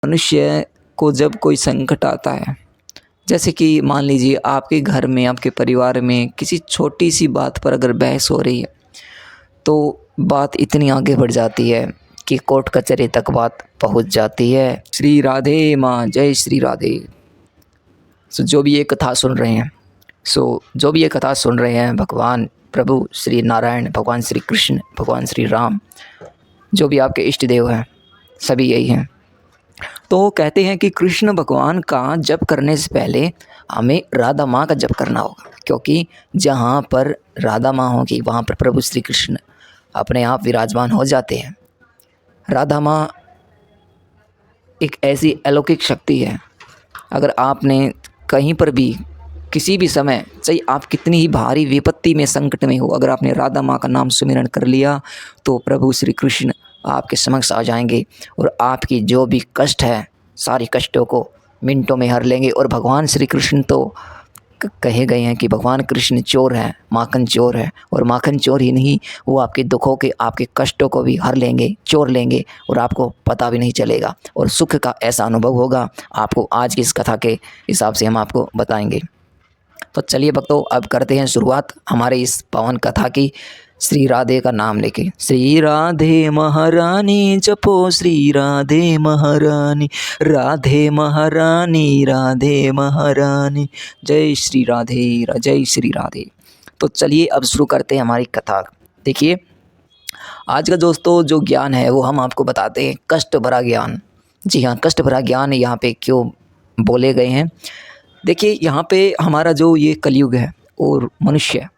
मनुष्य को जब कोई संकट आता है, जैसे कि मान लीजिए आपके घर में, आपके परिवार में किसी छोटी सी बात पर अगर बहस हो रही है, तो बात इतनी आगे बढ़ जाती है कि कोर्ट कचहरी तक बात पहुंच जाती है। श्री राधे माँ, जय श्री राधे। जो भी ये कथा सुन रहे हैं, जो भी ये कथा सुन रहे हैं, भगवान प्रभु श्री नारायण, भगवान श्री कृष्ण, भगवान श्री राम, जो भी आपके इष्ट देव हैं, सभी यही हैं। तो कहते हैं कि कृष्ण भगवान का जप करने से पहले हमें राधा माँ का जप करना होगा, क्योंकि जहाँ पर राधा माँ होगी वहाँ पर प्रभु श्री कृष्ण अपने आप विराजमान हो जाते हैं। राधा माँ एक ऐसी अलौकिक शक्ति है, अगर आपने कहीं पर भी किसी भी समय, चाहे आप कितनी ही भारी विपत्ति में, संकट में हो, अगर आपने राधा माँ का नाम सुमिरन कर लिया तो प्रभु श्री कृष्ण आपके समक्ष आ जाएंगे और आपकी जो भी कष्ट है सारी कष्टों को मिनटों में हर लेंगे। और भगवान श्री कृष्ण तो कहे गए हैं कि भगवान कृष्ण चोर हैं, माखन चोर है, और माखन चोर ही नहीं, वो आपके दुखों के, आपके कष्टों को भी हर लेंगे, चोर लेंगे, और आपको पता भी नहीं चलेगा और सुख का ऐसा अनुभव होगा आपको। आज की इस कथा के हिसाब से हम आपको बताएंगे। तो चलिए भक्तों, अब करते हैं शुरुआत हमारे इस पावन कथा की, श्री राधे का नाम लेके। श्री राधे महारानी जपो, श्री राधे महारानी, राधे महारानी, राधे महारानी, जय श्री राधे, जय श्री राधे। तो चलिए अब शुरू करते हैं हमारी कथा। देखिए, आज का दोस्तों जो ज्ञान है वो हम आपको बताते हैं, कष्ट भरा ज्ञान। जी हाँ, कष्ट भरा ज्ञान यहाँ पे क्यों बोले गए हैं। देखिए, यहाँ पे हमारा जो ये कलयुग है और मनुष्य,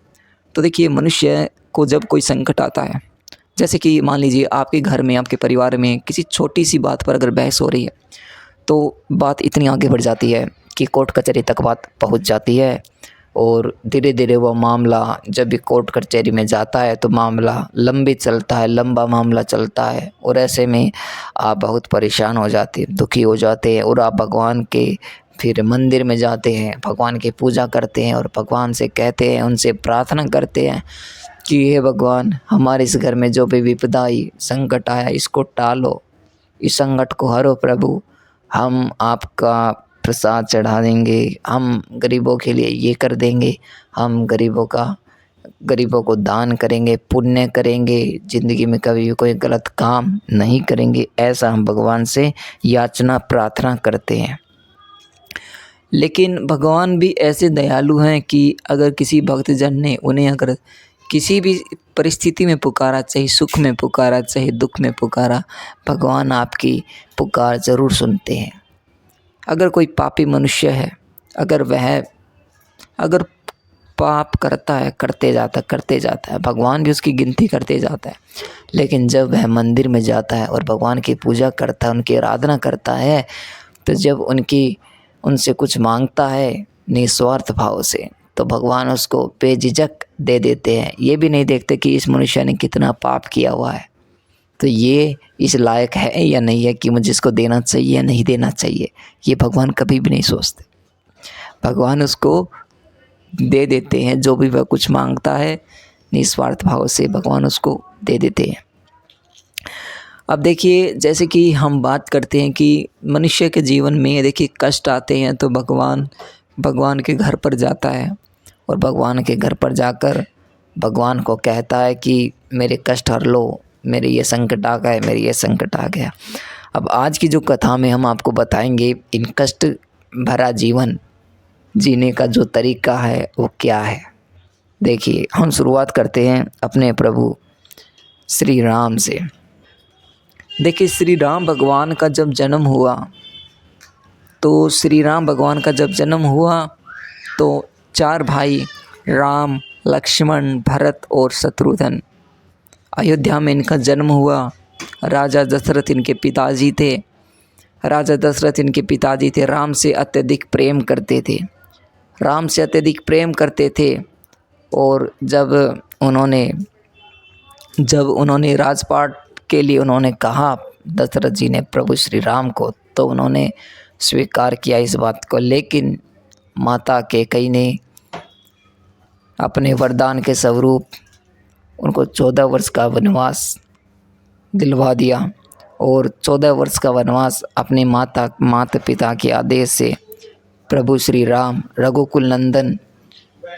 तो देखिए मनुष्य को जब कोई संकट आता है, जैसे कि मान लीजिए आपके घर में, आपके परिवार में किसी छोटी सी बात पर अगर बहस हो रही है, तो बात इतनी आगे बढ़ जाती है कि कोर्ट कचहरी तक बात पहुंच जाती है। और धीरे धीरे वो मामला जब भी कोर्ट कचहरी में जाता है तो मामला लंबी चलता है, लंबा मामला चलता है, और ऐसे में आप बहुत परेशान हो जाते हैं, दुखी हो जाते हैं, और आप भगवान के फिर मंदिर में जाते हैं, भगवान की पूजा करते हैं और भगवान से कहते हैं, उनसे प्रार्थना करते हैं कि हे भगवान, हमारे इस घर में जो भी विपदा आई, संकट आया, इसको टालो, इस संकट को हरो प्रभु, हम आपका प्रसाद चढ़ा देंगे, हम गरीबों के लिए ये कर देंगे, हम गरीबों को दान करेंगे, पुण्य करेंगे, ज़िंदगी में कभी भी कोई गलत काम नहीं करेंगे। ऐसा हम भगवान से याचना प्रार्थना करते हैं। लेकिन भगवान भी ऐसे दयालु हैं कि अगर किसी भक्तजन ने उन्हें अगर किसी भी परिस्थिति में पुकारा, चाहे सुख में पुकारा, चाहे दुख में पुकारा, भगवान आपकी पुकार ज़रूर सुनते हैं। अगर कोई पापी मनुष्य है, अगर पाप करता है, करते जाता है, भगवान भी उसकी गिनती करते जाता है, लेकिन जब वह मंदिर में जाता है और भगवान की पूजा करता है, उनकी आराधना करता है, तो जब उनसे कुछ मांगता है निस्वार्थ भाव से, तो भगवान उसको बेझिझक दे देते हैं। ये भी नहीं देखते कि इस मनुष्य ने कितना पाप किया हुआ है, तो ये इस लायक है या नहीं है कि मुझे इसको देना चाहिए या नहीं देना चाहिए, ये भगवान कभी भी नहीं सोचते। भगवान उसको दे देते हैं, जो भी वह कुछ मांगता है निस्वार्थ भाव से भगवान उसको दे देते हैं। अब देखिए, जैसे कि हम बात करते हैं कि मनुष्य के जीवन में देखिए कष्ट आते हैं तो भगवान के घर पर जाता है, और भगवान के घर पर जाकर भगवान को कहता है कि मेरे कष्ट हर लो, मेरे ये संकट आ गए, मेरे ये संकट आ गया। अब आज की जो कथा में हम आपको बताएंगे इन कष्ट भरा जीवन जीने का जो तरीका है वो क्या है। देखिए, हम शुरुआत करते हैं अपने प्रभु श्री राम से। देखिए, श्री राम भगवान का जब जन्म हुआ, तो श्री राम भगवान का जब जन्म हुआ तो 4 भाई राम, लक्ष्मण, भरत और शत्रुघ्न, अयोध्या में इनका जन्म हुआ। राजा दशरथ इनके पिताजी थे। राम से अत्यधिक प्रेम करते थे, और जब उन्होंने राजपाट के लिए उन्होंने कहा दशरथ जी ने प्रभु श्री राम को, तो उन्होंने स्वीकार किया इस बात को। लेकिन माता कैकेयी ने अपने वरदान के स्वरूप उनको 14 वर्ष का वनवास दिलवा दिया, और 14 वर्ष का वनवास अपने माता पिता के आदेश से प्रभु श्री राम रघुकुल नंदन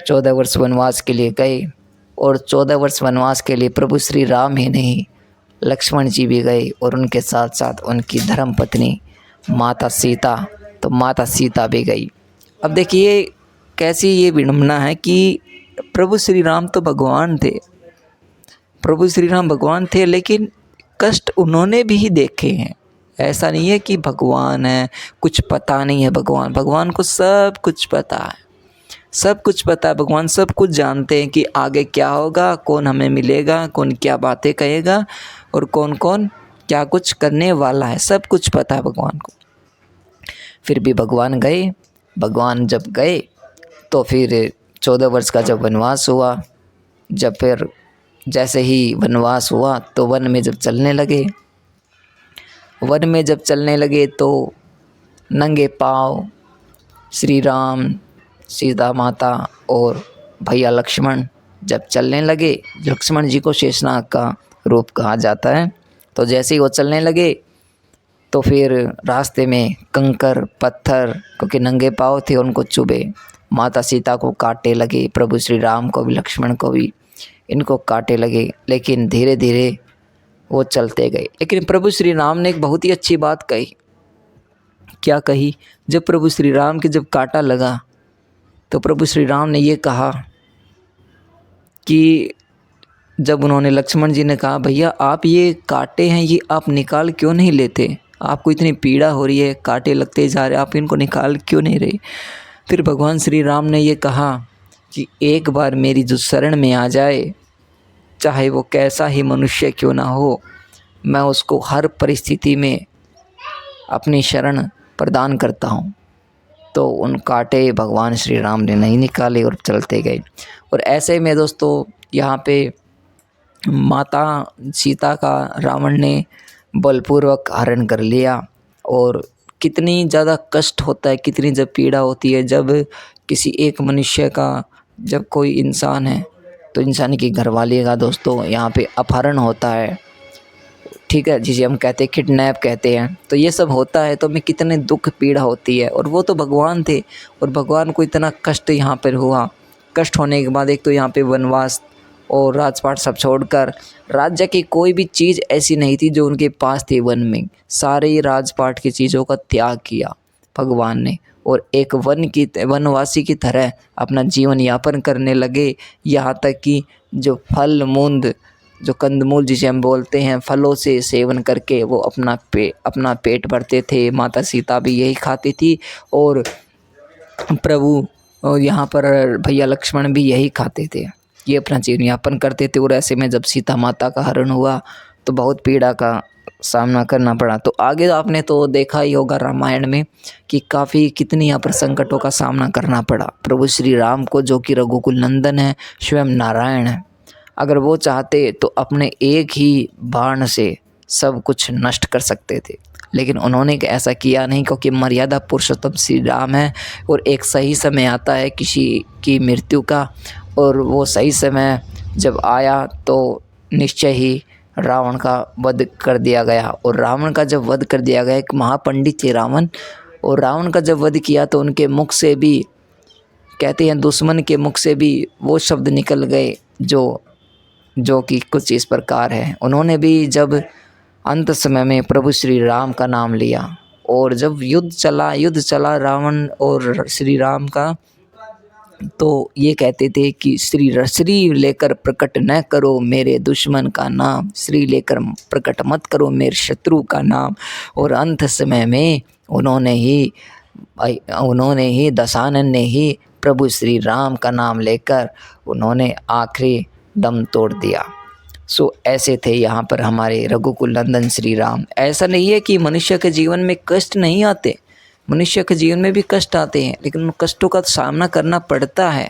14 वर्ष वनवास के लिए गए। और 14 वर्ष वनवास के लिए प्रभु श्री राम ही नहीं, लक्ष्मण जी भी गए और उनके साथ साथ उनकी धर्म पत्नी माता सीता भी गई। अब देखिए कैसी ये विडंबना है कि प्रभु श्री राम तो भगवान थे, प्रभु श्री राम भगवान थे, लेकिन कष्ट उन्होंने भी देखे हैं। ऐसा नहीं है कि भगवान है कुछ पता नहीं है। भगवान को सब कुछ पता है, सब कुछ पता है। भगवान सब कुछ जानते हैं कि आगे क्या होगा, कौन हमें मिलेगा, कौन क्या बातें कहेगा और कौन कौन क्या कुछ करने वाला है, सब कुछ पता है भगवान को। फिर भी भगवान गए। भगवान जब गए तो फिर 14 वर्ष का जब वनवास हुआ, जब फिर जैसे ही वनवास हुआ तो वन में जब चलने लगे तो नंगे पाँव श्री राम, सीता माता और भैया लक्ष्मण जब चलने लगे, लक्ष्मण जी को शेषनाग का रूप कहा जाता है, तो जैसे ही वो चलने लगे तो फिर रास्ते में कंकर पत्थर, क्योंकि नंगे पाँव थे, उनको चुभे। माता सीता को कांटे लगे, प्रभु श्री राम को भी लक्ष्मण को भी इनको कांटे लगे, लेकिन धीरे धीरे वो चलते गए। लेकिन प्रभु श्री राम ने एक बहुत ही अच्छी बात कही। क्या कही? जब प्रभु श्री राम के जब कांटा लगा तो प्रभु श्री राम ने ये कहा कि जब उन्होंने लक्ष्मण जी ने कहा भैया आप ये कांटे हैं ये आप निकाल क्यों नहीं लेते, आपको इतनी पीड़ा हो रही है, कांटे लगते जा रहे, आप इनको निकाल क्यों नहीं रहे। फिर भगवान श्री राम ने ये कहा कि एक बार मेरी जो शरण में आ जाए, चाहे वो कैसा ही मनुष्य क्यों ना हो, मैं उसको हर परिस्थिति में अपनी शरण प्रदान करता हूँ। तो उन कांटे भगवान श्री राम ने नहीं निकाले और चलते गए। और ऐसे में दोस्तों यहाँ पे माता सीता का रावण ने बलपूर्वक हरण कर लिया। और कितनी ज़्यादा कष्ट होता है, कितनी जब पीड़ा होती है जब किसी एक मनुष्य का, जब कोई इंसान है तो इंसान की घरवाली का दोस्तों यहाँ पे अपहरण होता है, ठीक है, जिसे हम कहते हैं किडनैप कहते हैं। तो ये सब होता है तो हमें कितने दुख पीड़ा होती है। और वो तो भगवान थे और भगवान को इतना कष्ट यहाँ पर हुआ। कष्ट होने के बाद एक तो यहाँ पे वनवास और राजपाट सब छोड़कर, राज्य की कोई भी चीज़ ऐसी नहीं थी जो उनके पास थी वन में, सारे राजपाट की चीज़ों का त्याग किया भगवान ने और एक वनवासी की तरह अपना जीवन यापन करने लगे। यहाँ तक कि जो फल मूंद, जो कंदमूल जिसे हम बोलते हैं, फलों से सेवन करके वो अपना पेट भरते थे। माता सीता भी यही खाती थी और प्रभु और यहाँ पर भैया लक्ष्मण भी यही खाते थे, ये अपना जीवन यापन करते थे। और ऐसे में जब सीता माता का हरण हुआ तो बहुत पीड़ा का सामना करना पड़ा। तो आगे आपने तो देखा ही होगा रामायण में कि कितनी यहाँ पर संकटों का सामना करना पड़ा प्रभु श्री राम को, जो कि रघुकुल नंदन है, स्वयं नारायण है। अगर वो चाहते तो अपने एक ही बाण से सब कुछ नष्ट कर सकते थे, लेकिन उन्होंने ऐसा किया नहीं, क्योंकि मर्यादा पुरुषोत्तम श्री राम है और एक सही समय आता है किसी की मृत्यु का। और वो सही समय जब आया तो निश्चय ही रावण का वध कर दिया गया। और रावण का जब वध कर दिया गया, एक महापंडित थे रावण, और रावण का जब वध किया तो उनके मुख से भी, कहते हैं दुश्मन के मुख से भी वो शब्द निकल गए जो कि कुछ इस प्रकार है। उन्होंने भी जब अंत समय में प्रभु श्री राम का नाम लिया और जब युद्ध चला रावण और श्री राम का, तो ये कहते थे कि श्री लेकर प्रकट न करो मेरे दुश्मन का नाम, श्री लेकर प्रकट मत करो मेरे शत्रु का नाम। और अंत समय में उन्होंने ही दशानन ने ही प्रभु श्री राम का नाम लेकर उन्होंने आखिरी दम तोड़ दिया। सो ऐसे थे यहाँ पर हमारे रघुकुल नंदन श्री राम। ऐसा नहीं है कि मनुष्य के जीवन में कष्ट नहीं आते, मनुष्य के जीवन में भी कष्ट आते हैं, लेकिन उन कष्टों का सामना करना पड़ता है।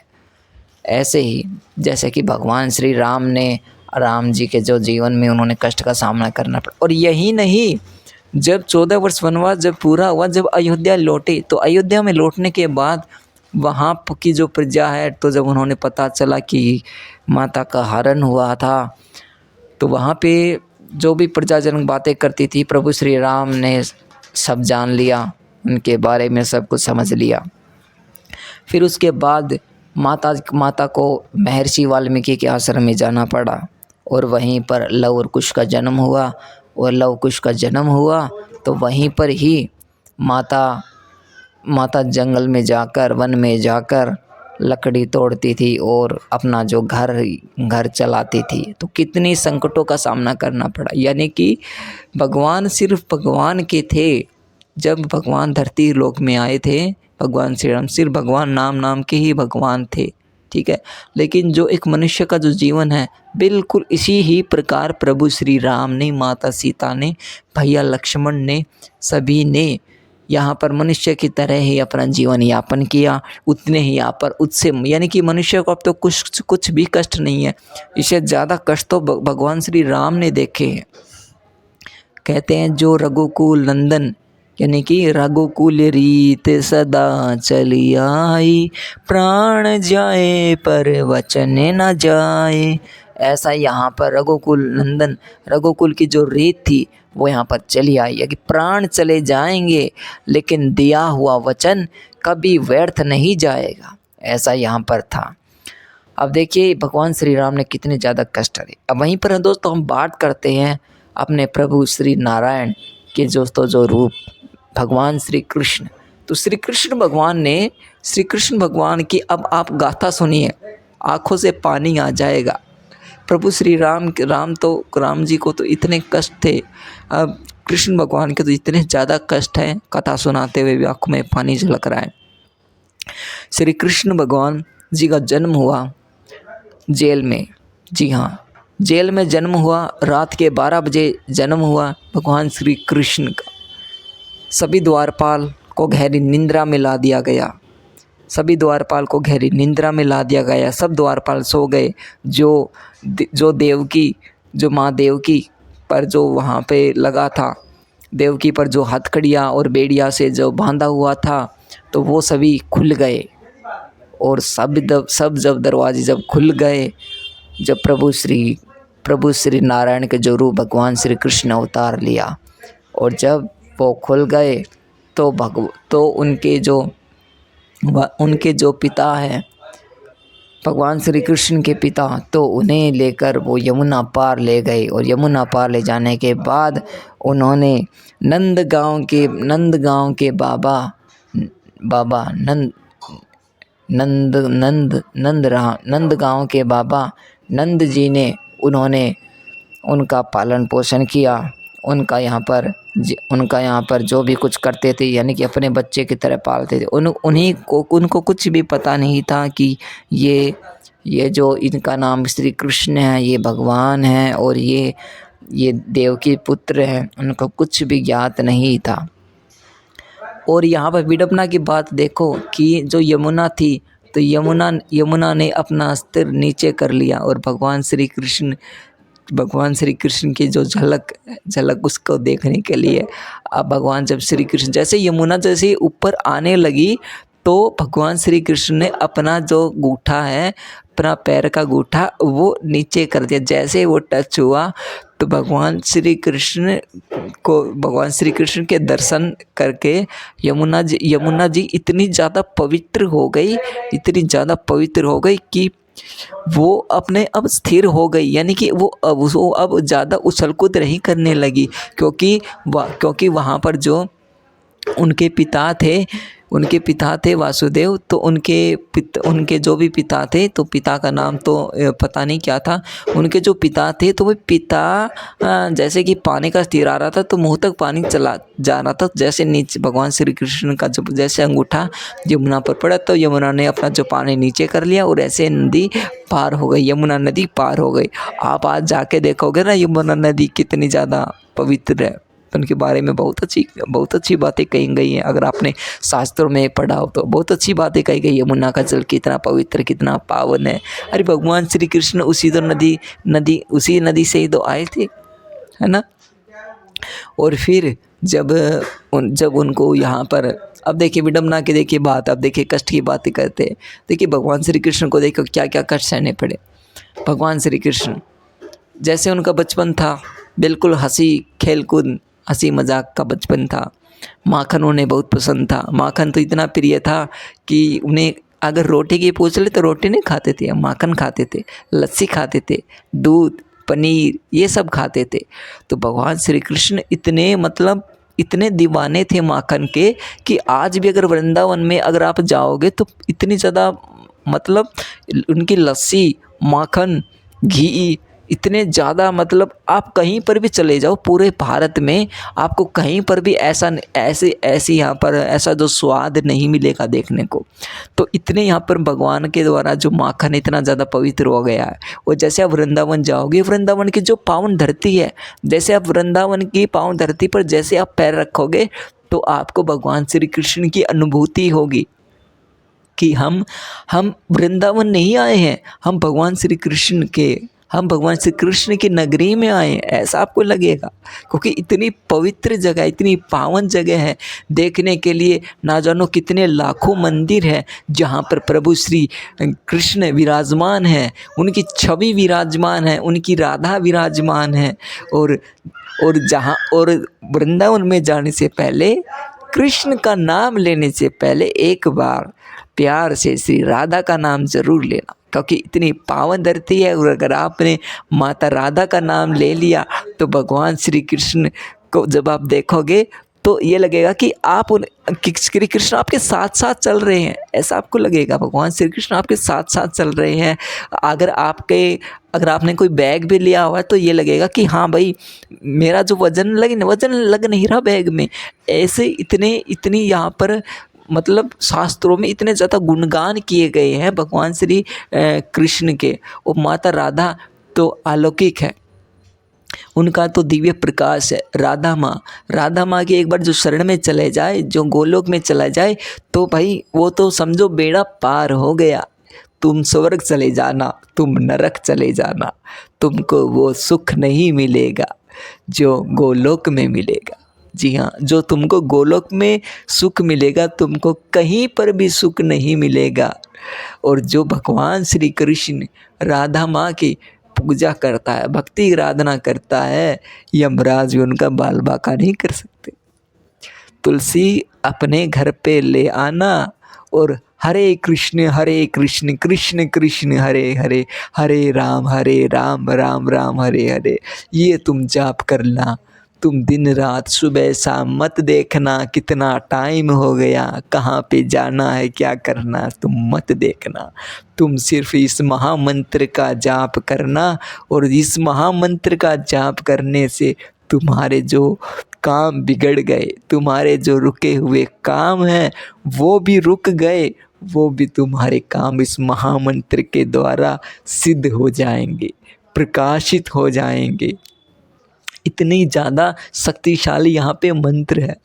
ऐसे ही जैसे कि भगवान श्री राम ने, राम जी के जो जीवन में उन्होंने कष्ट का सामना करना पड़ा। और यही नहीं, जब 14 वर्ष वनवास जब पूरा हुआ, जब अयोध्या लौटे, तो अयोध्या में लौटने के बाद वहाँ की जो प्रजा है, तो जब उन्होंने पता चला कि माता का हरण हुआ था, तो वहाँ पे जो भी प्रजाजनक बातें करती थी प्रभु श्री राम ने सब जान लिया, उनके बारे में सब कुछ समझ लिया। फिर उसके बाद माता को महर्षि वाल्मीकि के आश्रम में जाना पड़ा और वहीं पर लव और कुश का जन्म हुआ। और लव कुश का जन्म हुआ तो वहीं पर ही माता जंगल में जाकर, वन में जाकर लकड़ी तोड़ती थी और अपना जो घर चलाती थी। तो कितनी संकटों का सामना करना पड़ा। यानी कि भगवान सिर्फ भगवान के थे। जब भगवान धरती लोक में आए थे, भगवान श्री राम सिर्फ भगवान नाम के ही भगवान थे, ठीक है। लेकिन जो एक मनुष्य का जो जीवन है, बिल्कुल इसी ही प्रकार प्रभु श्री राम ने, माता सीता ने, भैया लक्ष्मण ने, सभी ने यहाँ पर मनुष्य की तरह ही अपना जीवन यापन किया। उतने ही यहाँ पर उससे, यानी कि मनुष्य को अब तो कुछ भी कष्ट नहीं है। इससे ज़्यादा कष्ट तो भगवान श्री राम ने देखे हैं। कहते हैं जो रघुकुल नंदन, यानी कि रघुकुल रीत सदा चली आई, प्राण जाए पर वचन न जाए। ऐसा यहाँ पर रघुकुल नंदन, रघुकुल की जो रीत थी वो यहाँ पर चली आई है कि प्राण चले जाएंगे लेकिन दिया हुआ वचन कभी व्यर्थ नहीं जाएगा। ऐसा यहाँ पर था। अब देखिए भगवान श्री राम ने कितने ज़्यादा कष्ट लिए। अब वहीं पर दोस्तों हम बात करते हैं अपने प्रभु श्री नारायण के दोस्तों जो रूप भगवान श्री कृष्ण। तो श्री कृष्ण भगवान की अब आप गाथा सुनिए, आँखों से पानी आ जाएगा। प्रभु श्री राम जी को तो इतने कष्ट थे, अब कृष्ण भगवान के तो इतने ज़्यादा कष्ट हैं, कथा सुनाते हुए भी आँखों में पानी झलक रहा है। श्री कृष्ण भगवान जी का जन्म हुआ जेल में। जी हाँ, जेल में जन्म हुआ। रात के 12 बजे जन्म हुआ भगवान श्री कृष्ण का। सभी द्वारपाल को गहरी निंद्रा में ला दिया गया। सब द्वारपाल सो गए। जो माँ देवकी पर जो वहाँ पे लगा था, देवकी पर जो हथकड़ियाँ और बेड़िया से जो बांधा हुआ था, तो वो सभी खुल गए। और सब जब दरवाजे जब खुल गए, जब प्रभु श्री नारायण के जो रूप भगवान श्री कृष्ण अवतार लिया, और जब वो खुल गए तो उनके जो पिता हैं, भगवान श्री कृष्ण के पिता, तो उन्हें लेकर वो यमुना पार ले गए। और यमुना पार ले जाने के बाद उन्होंने नंदगांव के बाबा नंदगांव के बाबा नंद जी ने उनका पालन पोषण किया। उनका यहाँ पर जो भी कुछ करते थे, यानी कि अपने बच्चे की तरह पालते थे। उनको कुछ भी पता नहीं था कि ये जो इनका नाम श्री कृष्ण है, ये भगवान है और ये देवकी पुत्र हैं। उनको कुछ भी ज्ञात नहीं था। और यहाँ पर विडंबना की बात देखो कि जो यमुना थी, तो यमुना ने अपना अस्त्र नीचे कर लिया और भगवान श्री कृष्ण की जो झलक उसको देखने के लिए अब भगवान जब श्री कृष्ण जैसे यमुना जैसे ऊपर आने लगी, तो भगवान श्री कृष्ण ने अपना जो गूठा है, अपना पैर का गूठा वो नीचे कर दिया। जैसे वो टच हुआ तो भगवान श्री कृष्ण के दर्शन करके यमुना जी इतनी ज़्यादा पवित्र हो गई कि वो अपने अब स्थिर हो गई। यानी कि वो अब ज़्यादा उछल कूद नहीं करने लगी, क्योंकि वहाँ पर जो उनके पिता थे वासुदेव, तो उनके जो भी पिता थे, तो पिता का नाम तो पता नहीं क्या था। उनके जो पिता थे, तो वो पिता जैसे कि पानी का स्थिर आ रहा था तो मुंह तक पानी चला जा रहा था। जैसे नीचे भगवान श्री कृष्ण का जब जैसे अंगूठा यमुना पर पड़ा, तो यमुना ने अपना जो पानी नीचे कर लिया और ऐसे नदी पार हो गई, यमुना नदी पार हो गई। आप आज जाके देखोगे ना यमुना नदी कितनी ज़्यादा पवित्र है, उनके बारे में बहुत अच्छी बातें कही गई हैं। अगर आपने शास्त्रों में पढ़ा हो तो बहुत अच्छी बातें कही गई। यमुना का जल कितना पवित्र, कितना पावन है। अरे भगवान श्री कृष्ण उसी नदी से ही तो आए थे, है ना। और फिर जब उनको यहाँ पर, अब देखिए विडंबना की देखिए बात, अब देखिए कष्ट की बातें करते हैं। देखिए भगवान श्री कृष्ण को देखो क्या क्या कष्ट सहने पड़े। भगवान श्री कृष्ण जैसे उनका बचपन था, बिल्कुल हंसी मजाक का बचपन था। माखन उन्हें बहुत पसंद था। माखन तो इतना प्रिय था कि उन्हें अगर रोटी की पूछ ले तो रोटी नहीं खाते थे, माखन खाते थे, लस्सी खाते थे, दूध, पनीर ये सब खाते थे। तो भगवान श्री कृष्ण इतने मतलब इतने दीवाने थे माखन के कि आज भी अगर वृंदावन में अगर आप जाओगे तो इतनी ज़्यादा मतलब उनकी लस्सी, माखन, घी इतने ज़्यादा मतलब आप कहीं पर भी चले जाओ पूरे भारत में आपको कहीं पर भी ऐसी यहाँ पर ऐसा जो स्वाद नहीं मिलेगा देखने को। तो इतने यहाँ पर भगवान के द्वारा जो माखन इतना ज़्यादा पवित्र हो गया है। और जैसे आप वृंदावन जाओगे, वृंदावन की जो पावन धरती है, जैसे आप वृंदावन की पावन धरती पर जैसे आप पैर रखोगे तो आपको भगवान श्री कृष्ण की अनुभूति होगी कि हम वृंदावन नहीं आए हैं, हम भगवान श्री कृष्ण की नगरी में आए हैं, ऐसा आपको लगेगा। क्योंकि इतनी पवित्र जगह, इतनी पावन जगह है, देखने के लिए ना जानो कितने लाखों मंदिर हैं जहाँ पर प्रभु श्री कृष्ण विराजमान है, उनकी छवि विराजमान है, उनकी राधा विराजमान है। और वृंदावन में जाने से पहले, कृष्ण का नाम लेने से पहले एक बार प्यार से श्री राधा का नाम जरूर लेना, क्योंकि इतनी पावन धरती है। और अगर आपने माता राधा का नाम ले लिया तो भगवान श्री कृष्ण को जब आप देखोगे तो ये लगेगा कि श्री कृष्ण आपके साथ साथ चल रहे हैं, ऐसा आपको लगेगा। भगवान श्री कृष्ण आपके साथ साथ चल रहे हैं। अगर आपने कोई बैग भी लिया हुआ है तो ये लगेगा कि हाँ भाई मेरा जो वजन लग नहीं रहा बैग में। ऐसे इतनी यहाँ पर मतलब शास्त्रों में इतने ज़्यादा गुणगान किए गए हैं भगवान श्री कृष्ण के। और माता राधा तो अलौकिक है, उनका तो दिव्य प्रकाश है। राधा माँ की एक बार जो शरण में चले जाए, जो गोलोक में चला जाए तो भाई वो तो समझो बेड़ा पार हो गया। तुम स्वर्ग चले जाना, तुम नरक चले जाना, तुमको वो सुख नहीं मिलेगा जो गोलोक में मिलेगा। जी हाँ, जो तुमको गोलोक में सुख मिलेगा तुमको कहीं पर भी सुख नहीं मिलेगा। और जो भगवान श्री कृष्ण राधा माँ की पूजा करता है, भक्ति आराधना करता है, यमराज भी उनका बाल बाका नहीं कर सकते। तुलसी अपने घर पे ले आना और हरे कृष्ण कृष्ण कृष्ण हरे हरे, हरे राम राम राम हरे हरे, ये तुम जाप करना। तुम दिन रात सुबह शाम मत देखना कितना टाइम हो गया, कहाँ पे जाना है, क्या करना, तुम मत देखना। तुम सिर्फ इस महामंत्र का जाप करना और इस महामंत्र का जाप करने से तुम्हारे जो काम बिगड़ गए, तुम्हारे जो रुके हुए काम हैं वो भी रुक गए, वो भी तुम्हारे काम इस महामंत्र के द्वारा सिद्ध हो जाएंगे, प्रकाशित हो जाएंगे। इतनी ज़्यादा शक्तिशाली यहाँ पे मंत्र है,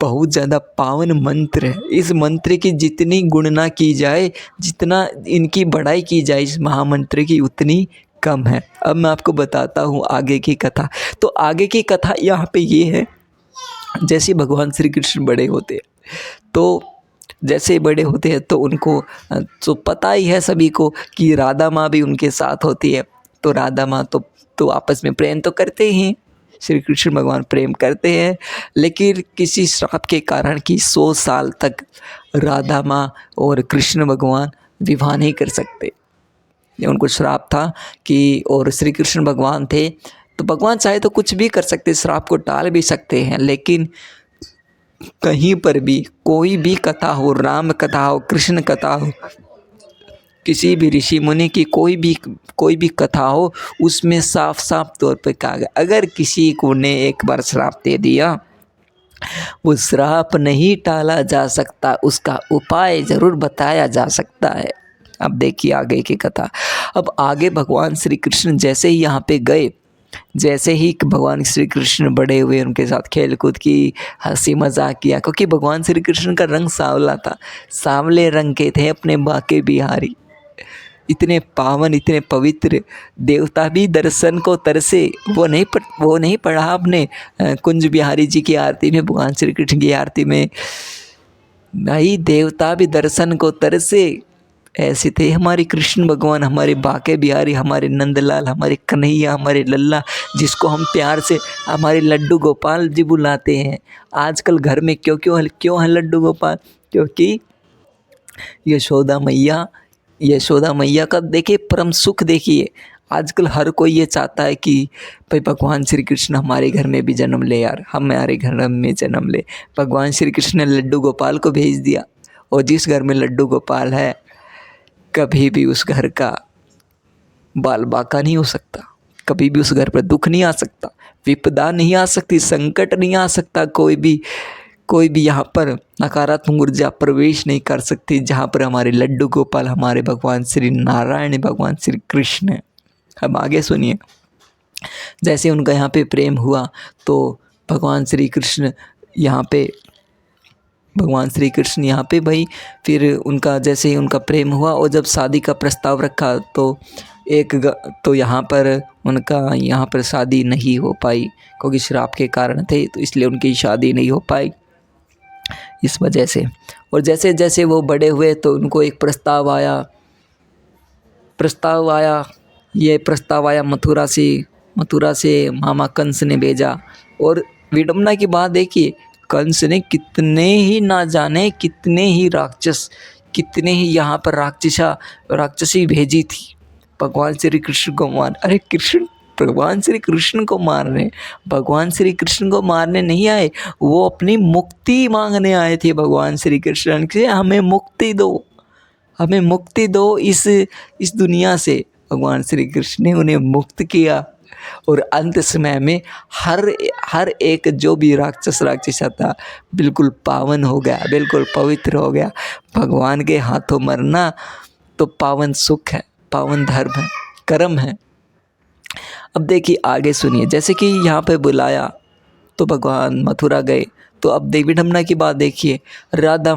बहुत ज़्यादा पावन मंत्र है। इस मंत्र की जितनी गुणना की जाए, जितना इनकी बड़ाई की जाए इस महामंत्र की, उतनी कम है। अब मैं आपको बताता हूँ आगे की कथा। तो आगे की कथा यहाँ पे ये है, जैसे भगवान श्री कृष्ण बड़े होते हैं तो जैसे बड़े होते हैं तो उनको तो पता ही है सभी को कि राधा माँ भी उनके साथ होती है। तो राधा माँ तो आपस में प्रेम तो करते ही हैं, श्री कृष्ण भगवान प्रेम करते हैं, लेकिन किसी श्राप के कारण कि 100 साल तक राधा माँ और कृष्ण भगवान विवाह नहीं कर सकते। उनको श्राप था कि, और श्री कृष्ण भगवान थे तो भगवान चाहे तो कुछ भी कर सकते, श्राप को टाल भी सकते हैं। लेकिन कहीं पर भी कोई भी कथा हो, राम कथा हो, कृष्ण कथा हो, किसी भी ऋषि मुनि की कोई भी कथा हो, उसमें साफ साफ तौर पे कहा गया अगर किसी को ने एक बार श्राप दे दिया, वो श्राप नहीं टाला जा सकता, उसका उपाय ज़रूर बताया जा सकता है। अब देखिए आगे की कथा। अब आगे भगवान श्री कृष्ण जैसे ही यहाँ पे गए, जैसे ही भगवान श्री कृष्ण बड़े हुए, उनके साथ खेल कूद की, हंसी मजाक किया, क्योंकि भगवान श्री कृष्ण का रंग सांवला था, सांवले रंग के थे अपने बाके बिहारी, इतने पावन इतने पवित्र, देवता भी दर्शन को तरसे। वो नहीं पढ़ा आपने कुंज बिहारी जी की आरती में, भगवान श्री कृष्ण की आरती में, भाई देवता भी दर्शन को तरसे, ऐसे थे हमारे कृष्ण भगवान, हमारे बाके बिहारी, हमारे नंदलाल, हमारे कन्हैया, हमारे लल्ला, जिसको हम प्यार से हमारे लड्डू गोपाल जी बुलाते हैं। आजकल घर में क्यों है लड्डू गोपाल? क्योंकि यशोदा मैया का देखिए परम सुख देखिए। आजकल हर कोई ये चाहता है कि भाई भगवान श्री कृष्ण हमारे घर में भी जन्म ले यार, हमारे घर में जन्म ले। भगवान श्री कृष्ण ने लड्डू गोपाल को भेज दिया, और जिस घर में लड्डू गोपाल है कभी भी उस घर का बाल बाका नहीं हो सकता, कभी भी उस घर पर दुख नहीं आ सकता, विपदा नहीं आ सकती, संकट नहीं आ सकता, कोई भी यहाँ पर नकारात्मक ऊर्जा प्रवेश नहीं कर सकती जहाँ पर हमारे लड्डू गोपाल, हमारे भगवान श्री नारायण, भगवान श्री कृष्ण। अब आगे सुनिए, जैसे उनका यहाँ पे प्रेम हुआ तो भगवान श्री कृष्ण यहाँ पे भाई फिर उनका जैसे ही उनका प्रेम हुआ और जब शादी का प्रस्ताव रखा तो यहाँ पर शादी नहीं हो पाई, क्योंकि श्राप के कारण थे, तो इसलिए उनकी शादी नहीं हो पाई इस वजह से। और जैसे जैसे वो बड़े हुए तो उनको एक प्रस्ताव आया मथुरा से मामा कंस ने भेजा। और विडम्बना की बात देखिए, कंस ने कितने ही राक्षस, कितने ही यहाँ पर राक्षसी भेजी थी भगवान श्री कृष्ण को मार। अरे भगवान श्री कृष्ण को मारने, भगवान श्री कृष्ण को मारने नहीं आए, वो अपनी मुक्ति मांगने आए थे भगवान श्री कृष्ण से। हमें मुक्ति दो इस दुनिया से। भगवान श्री कृष्ण ने उन्हें मुक्त किया, और अंत समय में हर एक जो भी राक्षसा था बिल्कुल पावन हो गया, बिल्कुल पवित्र हो गया। भगवान के हाथों मरना तो पावन सुख है, पावन धर्म है, कर्म है। अब देखिए आगे सुनिए, जैसे कि यहाँ पे बुलाया तो भगवान मथुरा गए, तो अब विडम्बना की बात देखिए, राधा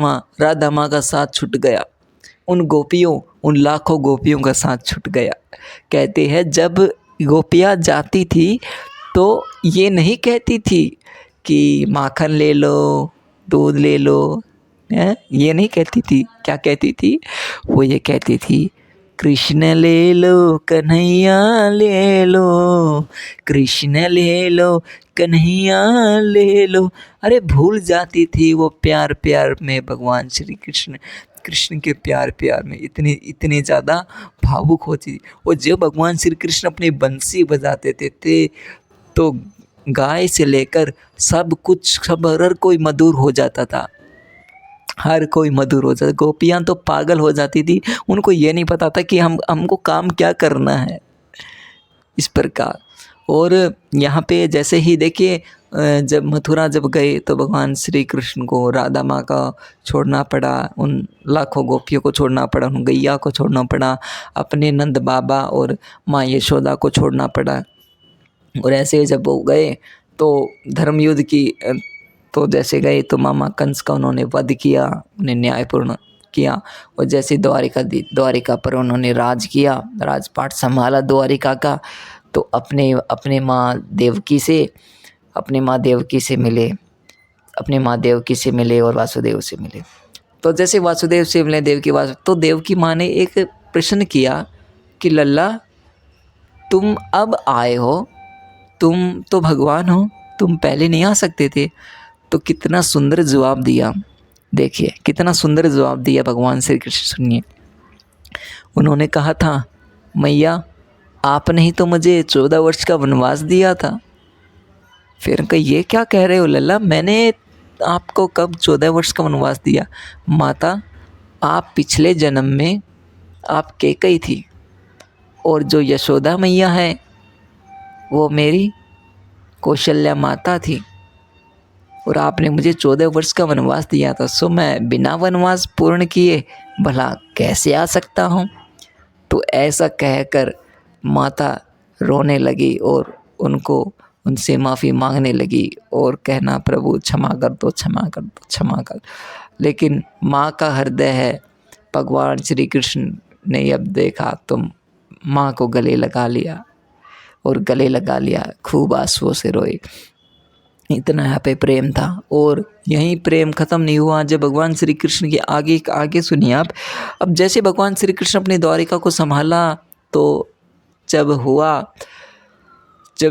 माँ का साथ छूट गया, उन लाखों गोपियों का साथ छूट गया। कहते हैं जब गोपियाँ जाती थी तो ये नहीं कहती थी कि माखन ले लो, दूध ले लो, ये नहीं कहती थी। क्या कहती थी? वो ये कहती थी, कृष्ण ले लो कन्हैया ले लो, कृष्ण ले लो कन्हैया ले लो। अरे भूल जाती थी वो प्यार में भगवान श्री कृष्ण के प्यार में इतने ज़्यादा भावुक होती थी। और जब भगवान श्री कृष्ण अपनी बंसी बजाते थे तो गाय से लेकर सब हर कोई मधुर हो जाता था, हर कोई मधुर हो जाता। गोपियाँ तो पागल हो जाती थी, उनको ये नहीं पता था कि हमको काम क्या करना है, इस प्रकार। और यहाँ पे जैसे ही देखिए जब मथुरा गए तो भगवान श्री कृष्ण को राधा माँ का छोड़ना पड़ा, उन लाखों गोपियों को छोड़ना पड़ा, उन गैया को छोड़ना पड़ा, अपने नंद बाबा और माँ यशोदा को छोड़ना पड़ा। और ऐसे जब वो गए तो धर्म युद्ध की तो जैसे गए तो मामा कंस का उन्होंने वध किया, उन्हें न्यायपूर्ण किया। और जैसे द्वारिका पर उन्होंने राज किया, राजपाट संभाला द्वारिका का, तो अपने माँ देवकी से मिले और वासुदेव से मिले। तो जैसे वासुदेव से मिले तो देवकी माँ ने एक प्रश्न किया कि लल्ला तुम अब आए हो, तुम तो भगवान हो, तुम पहले नहीं आ सकते थे। तो कितना सुंदर जवाब दिया, देखिए कितना सुंदर जवाब दिया भगवान श्री कृष्ण। सुनिए, उन्होंने कहा था, मैया आपने ही तो मुझे 14 वर्ष का वनवास दिया था। फिर कहा, ये क्या कह रहे हो लल्ला, मैंने आपको कब 14 वर्ष का वनवास दिया? माता, आप पिछले जन्म में आप कैकेयी थी, और जो यशोदा मैया है वो मेरी कौशल्या माता थी, और आपने मुझे 14 वर्ष का वनवास दिया था। सो मैं बिना वनवास पूर्ण किए भला कैसे आ सकता हूँ? तो ऐसा कहकर माता रोने लगी और उनसे माफ़ी मांगने लगी और कहना, प्रभु क्षमा कर। लेकिन माँ का हृदय है। भगवान श्री कृष्ण ने अब देखा तो माँ को गले लगा लिया, खूब आंसुओं से रोए। इतना यहाँ पे प्रेम था। और यहीं प्रेम ख़त्म नहीं हुआ जब भगवान श्री कृष्ण के आगे आगे सुनिए आप। अब जैसे भगवान श्री कृष्ण अपनी द्वारिका को संभाला, तो जब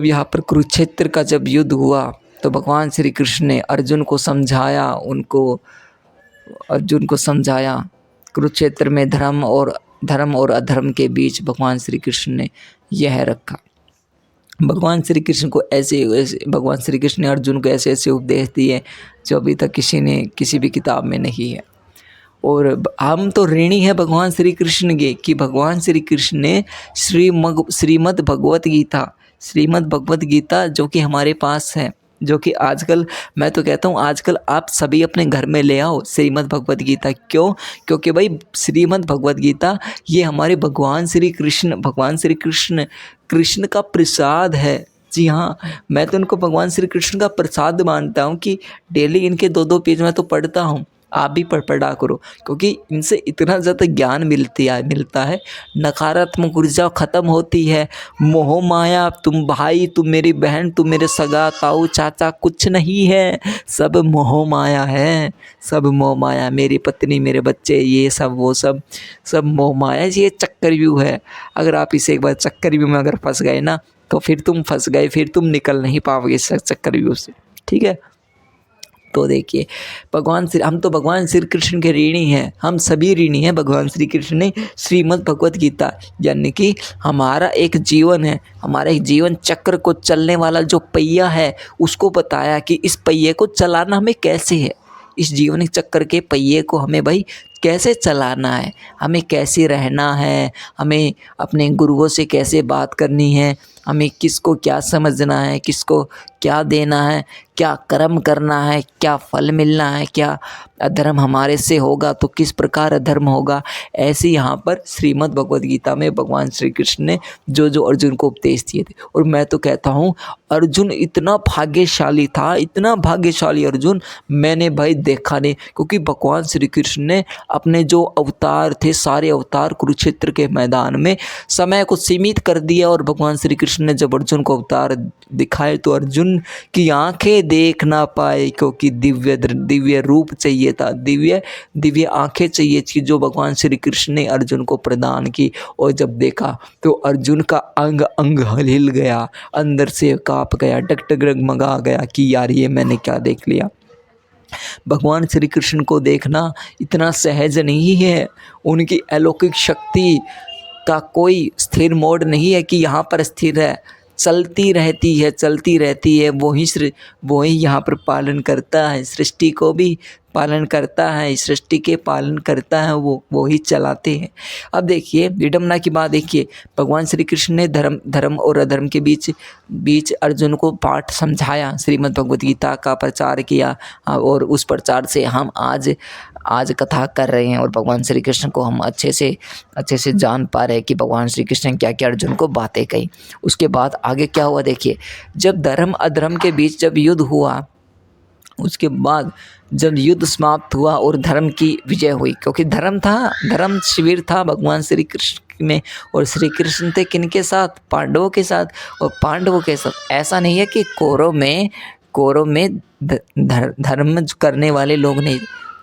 यहाँ पर कुरुक्षेत्र का जब युद्ध हुआ, तो भगवान श्री कृष्ण ने अर्जुन को समझाया कुरुक्षेत्र में धर्म और अधर्म के बीच भगवान श्री कृष्ण ने यह रखा। भगवान श्री कृष्ण ने अर्जुन को ऐसे ऐसे उपदेश दिए जो अभी तक किसी भी किताब में नहीं है। और हम तो ऋणी है भगवान श्री कृष्ण के कि भगवान श्री कृष्ण ने श्रीमद् भगवत गीता जो कि हमारे पास है, जो कि आजकल मैं तो कहता हूँ आजकल आप सभी अपने घर में ले आओ श्रीमद् भगवत गीता। क्यों? क्योंकि भाई श्रीमद् भगवत गीता ये हमारे भगवान श्री कृष्ण का प्रसाद है। जी हाँ, मैं तो उनको भगवान श्री कृष्ण का प्रसाद मानता हूँ कि डेली इनके 2-2 पेज मैं तो पढ़ता हूँ। आप भी पढ़ा करो, क्योंकि इनसे इतना ज़्यादा ज्ञान मिलता है। नकारात्मक ऊर्जा ख़त्म होती है। मोह माया, तुम भाई, तुम मेरी बहन, तुम मेरे सगा ताऊ चाचा कुछ नहीं है, सब मोह माया है। सब मोह माया, मेरी पत्नी, मेरे बच्चे, ये सब वो सब मोह माया। ये चक्रव्यूह है। अगर आप इसे एक बार चक्रव्यूह में अगर फंस गए ना, तो फिर तुम फंस गए, फिर तुम निकल नहीं पाओगे इस चक्रव्यूह से। ठीक है, तो देखिए हम तो भगवान श्री कृष्ण के ऋणी हैं, हम सभी ऋणी हैं। भगवान श्री कृष्ण ने श्रीमद् भगवत गीता यानी कि हमारा एक जीवन है, हमारा एक जीवन चक्र को चलने वाला जो पहिया है उसको बताया कि इस पहिए को चलाना हमें कैसे है। इस जीवन चक्र के पहिए को हमें भाई कैसे चलाना है, हमें कैसे रहना है, हमें अपने गुरुओं से कैसे बात करनी है, हमें किसको क्या समझना है, किसको क्या देना है, क्या कर्म करना है, क्या फल मिलना है, क्या अधर्म हमारे से होगा तो किस प्रकार अधर्म होगा। ऐसे यहाँ पर श्रीमद् भगवद गीता में भगवान श्री कृष्ण ने जो अर्जुन को उपदेश दिए थे। और मैं तो कहता हूँ अर्जुन इतना भाग्यशाली था, इतना भाग्यशाली अर्जुन मैंने भाई देखा नहीं। क्योंकि भगवान श्री कृष्ण ने अपने जो अवतार थे सारे अवतार कुरुक्षेत्र के मैदान में समय को सीमित कर दिया। और भगवान श्री कृष्ण ने जब अर्जुन को अवतार दिखाए तो अर्जुन की आंखें देख ना पाए, क्योंकि दिव्य रूप चाहिए था, दिव्य आंखें चाहिए थी जो भगवान श्री कृष्ण ने अर्जुन को प्रदान की। और जब देखा तो अर्जुन का अंग अंग हिल गया, अंदर से कांप गया, डगमगा गया कि यार ये मैंने क्या देख लिया। भगवान श्री कृष्ण को देखना इतना सहज नहीं है। उनकी अलौकिक शक्ति का कोई स्थिर मोड नहीं है कि यहाँ पर स्थिर है, चलती रहती है। वही यहाँ पर पालन करता है, सृष्टि को भी पालन करता है, सृष्टि के पालन करता है, वो ही चलाते हैं। अब देखिए विडम्बना की बात देखिए, भगवान श्री कृष्ण ने धर्म और अधर्म के बीच अर्जुन को पाठ समझाया, श्रीमद् भगवद गीता का प्रचार किया। और उस प्रचार से हम आज कथा कर रहे हैं और भगवान श्री कृष्ण को हम अच्छे से जान पा रहे हैं कि भगवान श्री कृष्ण ने क्या क्या अर्जुन को बातें कही। उसके बाद आगे क्या हुआ देखिए, जब धर्म अधर्म के बीच जब युद्ध हुआ, उसके बाद जब युद्ध समाप्त हुआ और धर्म की विजय हुई, क्योंकि धर्म शिविर था भगवान श्री कृष्ण में। और श्री कृष्ण थे किनके साथ? पांडवों के साथ। और पांडवों के साथ ऐसा नहीं है कि कौरव में धर्म करने वाले लोग नहीं,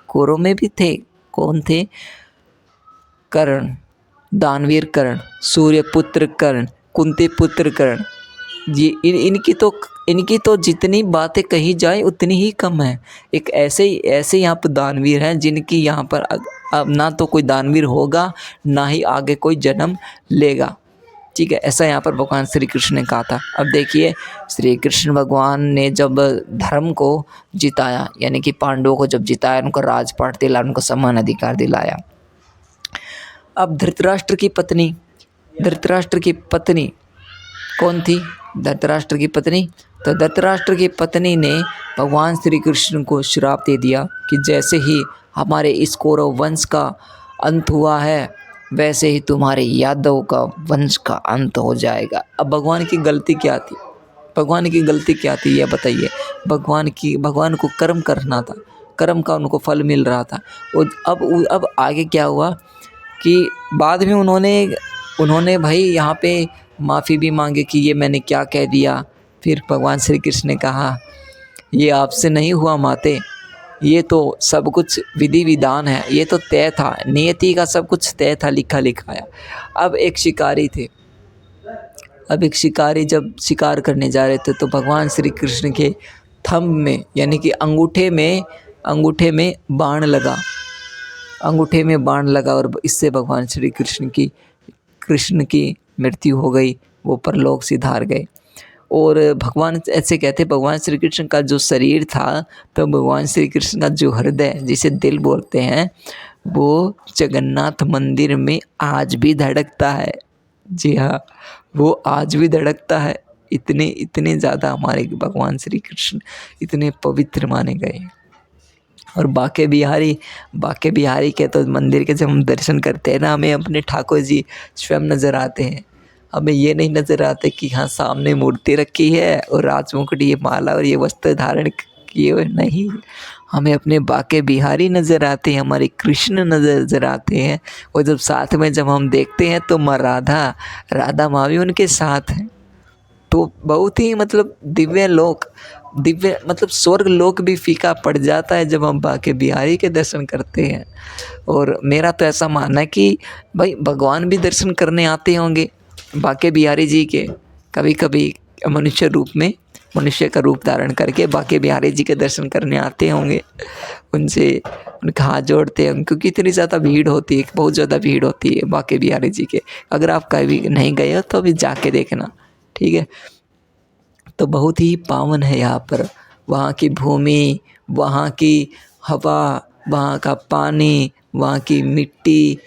कौरव में भी थे। कौन थे? कर्ण, दानवीर कर्ण, सूर्यपुत्र कर्ण, कुंती पुत्र कर्ण। ये इनकी तो जितनी बातें कही जाए उतनी ही कम है। एक ऐसे यहाँ पर दानवीर हैं जिनकी यहाँ पर अब ना तो कोई दानवीर होगा, ना ही आगे कोई जन्म लेगा। ठीक है, ऐसा यहाँ पर भगवान श्री कृष्ण ने कहा था। अब देखिए श्री कृष्ण भगवान ने जब धर्म को जिताया, यानी कि पांडवों को जब जिताया, उनको राजपाट दिलाया, उनको समान अधिकार दिलाया। अब धृतराष्ट्र की पत्नी कौन थी? धृतराष्ट्र की पत्नी। तो धृतराष्ट्र की पत्नी ने भगवान श्री कृष्ण को श्राप दे दिया कि जैसे ही हमारे इस कौरव वंश का अंत हुआ है, वैसे ही तुम्हारे यादव का वंश का अंत हो जाएगा। अब भगवान की गलती क्या थी? यह बताइए। भगवान को कर्म करना था, कर्म का उनको फल मिल रहा था। और अब आगे क्या हुआ कि बाद में उन्होंने भाई यहाँ पे माफ़ी भी मांगे कि ये मैंने क्या कह दिया। फिर भगवान श्री कृष्ण ने कहा ये आपसे नहीं हुआ माते, ये तो सब कुछ विधि विधान है, ये तो तय था, नियति का सब कुछ तय था, लिखा लिखाया। अब एक शिकारी जब शिकार करने जा रहे थे तो भगवान श्री कृष्ण के थंब में यानी कि अंगूठे में बाण लगा और इससे भगवान श्री कृष्ण की मृत्यु हो गई, वो परलोक सिधार गए। और भगवान ऐसे कहते, भगवान श्री कृष्ण का जो शरीर था, तो भगवान श्री कृष्ण का जो हृदय जिसे दिल बोलते हैं, वो जगन्नाथ मंदिर में आज भी धड़कता है। जी हाँ, वो आज भी धड़कता है। इतने इतने ज़्यादा हमारे भगवान श्री कृष्ण इतने पवित्र माने गए। और बाके बिहारी के तो मंदिर के जब हम दर्शन करते हैं ना, हमें अपने ठाकुर जी स्वयं नज़र आते हैं। हमें ये नहीं नज़र आते कि हाँ सामने मूर्ति रखी है और राजमुकुट, ये माला और ये वस्त्र धारण किए हुए, नहीं, हमें अपने बाके बिहारी नज़र आते हैं, हमारे कृष्ण नज़र आते हैं। और जब साथ में जब हम देखते हैं तो माँ राधा माँ भी उनके साथ हैं। तो बहुत ही मतलब दिव्य मतलब स्वर्ग लोक भी फीका पड़ जाता है जब हम बाके बिहारी के दर्शन करते हैं। और मेरा तो ऐसा मानना है कि भाई भगवान भी दर्शन करने आते होंगे बाके बिहारी जी के, कभी कभी मनुष्य का रूप धारण करके बाके बिहारी जी के दर्शन करने आते होंगे, उनका हाथ जोड़ते हैं, क्योंकि इतनी ज़्यादा भीड़ होती है, बहुत ज़्यादा भीड़ होती है बाके बिहारी जी के। अगर आप कभी नहीं गए हो तो अभी जाके देखना, ठीक है। तो बहुत ही पावन है यहाँ पर, वहाँ की भूमि, वहाँ की हवा, वहाँ का पानी, वहाँ की मिट्टी,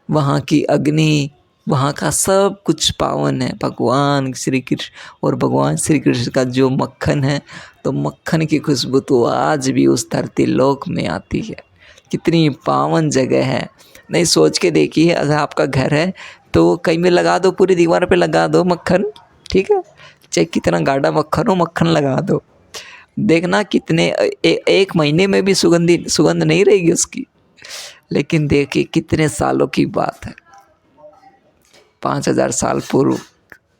वहाँ की अग्नि, वहाँ का सब कुछ पावन है। भगवान श्री कृष्ण और भगवान श्री कृष्ण का जो मक्खन है, तो मक्खन की खुशबू तो आज भी उस धरती लोक में आती है। कितनी पावन जगह है, नहीं सोच के देखिए। अगर आपका घर है तो कहीं में लगा दो, पूरी दीवार पे लगा दो मक्खन, ठीक है, चाहे कितना गाढ़ा मक्खन हो, मक्खन लगा दो, देखना कितने एक महीने में भी सुगंध नहीं रहेगी उसकी। लेकिन देखिए कितने सालों की बात है, 5000 साल पूर्व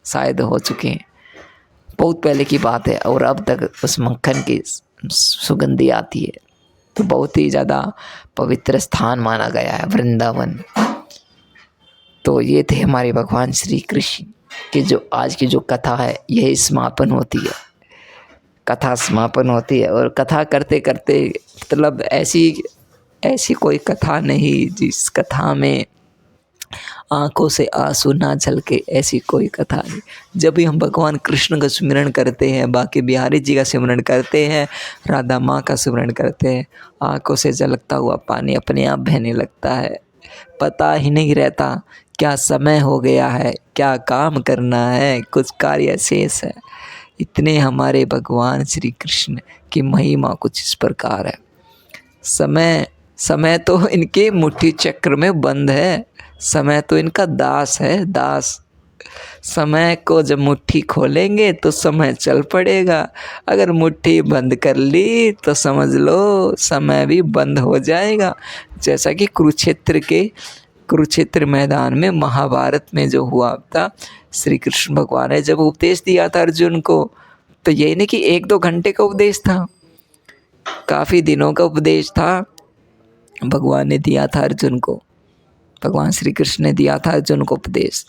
शायद हो चुके हैं, बहुत पहले की बात है, और अब तक उस मक्खन की सुगंधी आती है। तो बहुत ही ज़्यादा पवित्र स्थान माना गया है वृंदावन। तो ये थे हमारे भगवान श्री कृष्ण की जो आज की जो कथा है, यही समापन होती है, कथा समापन होती है। और कथा करते करते मतलब ऐसी कोई कथा नहीं जिस कथा में आंखों से आंसू ना झलके, ऐसी कोई कथा नहीं। जब भी हम भगवान कृष्ण का स्मरण करते हैं, बाके बिहारी जी का स्मरण करते हैं, राधा माँ का स्मरण करते हैं, आंखों से झलकता हुआ पानी अपने आप बहने लगता है। पता ही नहीं रहता क्या समय हो गया है, क्या काम करना है, कुछ कार्य शेष है। इतने हमारे भगवान श्री कृष्ण की महिमा कुछ इस प्रकार है। समय तो इनके मुट्ठी चक्र में बंद है, समय तो इनका दास है, दास। समय को जब मुट्ठी खोलेंगे तो समय चल पड़ेगा, अगर मुट्ठी बंद कर ली तो समझ लो समय भी बंद हो जाएगा। जैसा कि कुरुक्षेत्र मैदान में महाभारत में जो हुआ था, श्री कृष्ण भगवान ने जब उपदेश दिया था अर्जुन को, तो ये नहीं कि 1-2 घंटे का उपदेश था, काफ़ी दिनों का उपदेश था। भगवान ने दिया था अर्जुन को, भगवान श्री कृष्ण ने दिया था अर्जुन को उपदेश,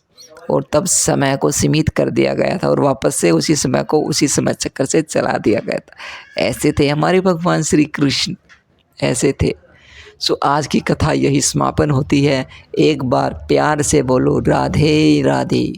और तब समय को सीमित कर दिया गया था और वापस से उसी समय चक्कर से चला दिया गया था। ऐसे थे हमारे भगवान श्री कृष्ण, ऐसे थे। सो आज की कथा यही समापन होती है। एक बार प्यार से बोलो राधे राधे।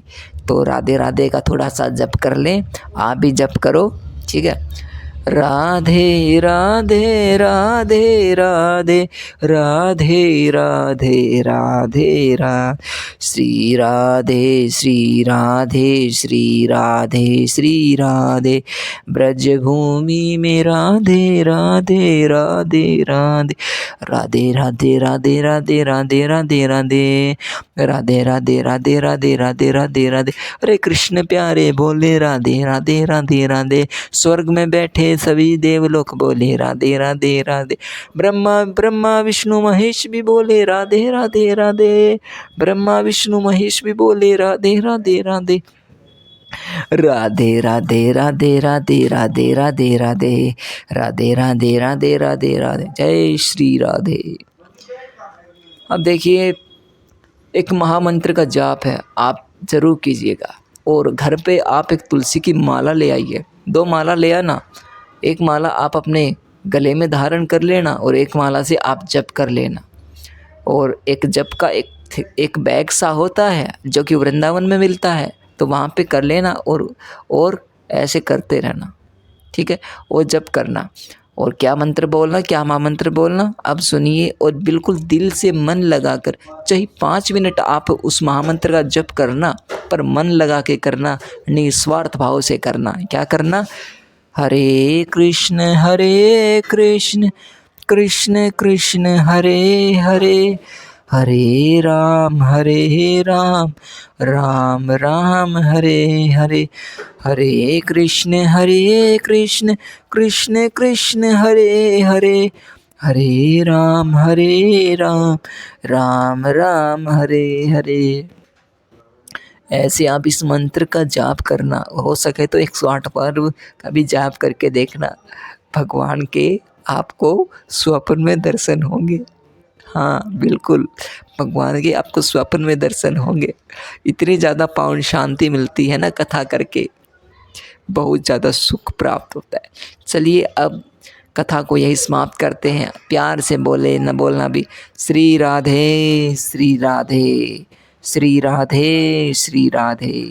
तो राधे राधे का थोड़ा सा जप कर लें, आप भी जप करो, ठीक है। राधे राधे राधे राधे राधे राधे राधे राधे, श्री राधे श्री राधे श्री राधे श्री राधे, ब्रज भूमि में राधे राधे राधे राधे, राधे राधे राधे राधे राधे राधे राधे, राधे राधे राधे राधे राधे राधे राधे। अरे कृष्ण प्यारे बोले राधे राधे राधे राधे, स्वर्ग में बैठे सभी देवलोक बोले राधे राधे राधे, ब्रह्मा विष्णु महेश भी बोले राधे राधे राधे, ब्रह्मा विष्णु महेश भी बोले राधे राधे राधे। राधे राधे राधे राधे राधे राधे राधे राधे राधे राधे राधे राधे। जय श्री राधे। अब देखिए, एक महामंत्र का जाप है, आप ज़रूर कीजिएगा। और घर पे आप एक तुलसी की माला ले आइए, 2 माला ले आना। एक माला आप अपने गले में धारण कर लेना और एक माला से आप जप कर लेना। और एक जप का एक बैग सा होता है जो कि वृंदावन में मिलता है, तो वहाँ पे कर लेना और ऐसे करते रहना, ठीक है। और जप करना और क्या मंत्र बोलना, क्या महामंत्र बोलना, अब सुनिए और बिल्कुल दिल से मन लगाकर, चाहे 5 मिनट आप उस महामंत्र का जप करना, पर मन लगा के करना, निस्वार्थ भाव से करना। क्या करना? हरे कृष्ण कृष्ण कृष्ण हरे हरे, हरे राम राम राम हरे हरे, हरे कृष्ण कृष्ण कृष्ण हरे हरे, हरे राम राम राम हरे हरे। ऐसे आप इस मंत्र का जाप करना, हो सके तो 108 बार का भी जाप करके देखना, भगवान के आपको स्वप्न में दर्शन होंगे। हाँ बिल्कुल, भगवान के आपको स्वप्न में दर्शन होंगे। इतनी ज़्यादा पावन शांति मिलती है ना कथा करके, बहुत ज़्यादा सुख प्राप्त होता है। चलिए अब कथा को यही समाप्त करते हैं। प्यार से बोले, न बोलना भी, श्री राधे श्री राधे श्री राधे श्री राधे।